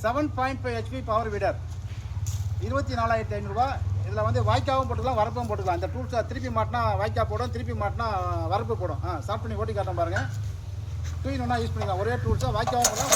7.5 HP power வீடர் 24,500 இதில் வந்து வாய்க்காவும் போட்டுக்கலாம், வரப்பும் போட்டுக்கலாம். இந்த டூல்ஸை திருப்பி மாட்டினா வாய்க்கா போடும், திருப்பி மாட்டினா வரப்பு போடும். ஸ்டார்ட் பண்ணி ஓட்டி காட்டுறேன் பாருங்கள். 2 in 1 யூஸ் பண்ணிக்கலாம். ஒரே டூல்ஸை வாய்க்காவும் போடலாம்.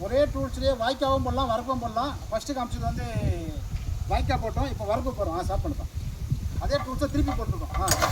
ஒரே டூல்ஸ்லேயே வாய்க்காவும் போடலாம், வரப்பும் போடலாம். ஃபஸ்ட்டு காமிச்சது வந்து வாய்க்கா போட்டோம், இப்போ வரப்பு போகிறோம். ஸ்டார்ட் பண்ணிட்டோம். அதே டூல்ஸை திருப்பி போட்டிருக்கோம்.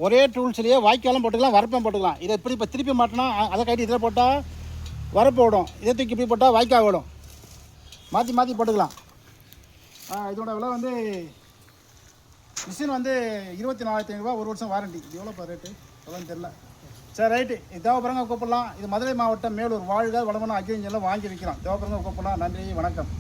ஒரே டூல்ஸ்லேயே வாய்க்காலும் போட்டுக்கலாம், வரப்பும் போட்டுக்கலாம். இதை இப்படி இப்போ திருப்பி மாட்டினா அதை கைட்டு இதில் போட்டால் வரப்பு ஓடும், இதை தூக்கி இப்படி போட்டால் வாய்க்கா ஓடும். மாற்றி மாற்றி போட்டுக்கலாம். இதோட விலை வந்து மிஷின் வந்து 24,500, 1 வருஷம் வாரண்டி. இது எவ்வளோப்பா ரேட்டு எவ்வளோன்னு தெரில. சரி ரைட்டு. இது தேவைப்படுறவங்க கூப்பிடலாம். இது மதுரை மாவட்டம் மேலூர். வாழ்க வளமான அக்ரிஞ்செல்லாம் வாங்கி விற்கிறோம். தேவைப்படுறவங்க கூப்பிடலாம். நன்றி, வணக்கம்.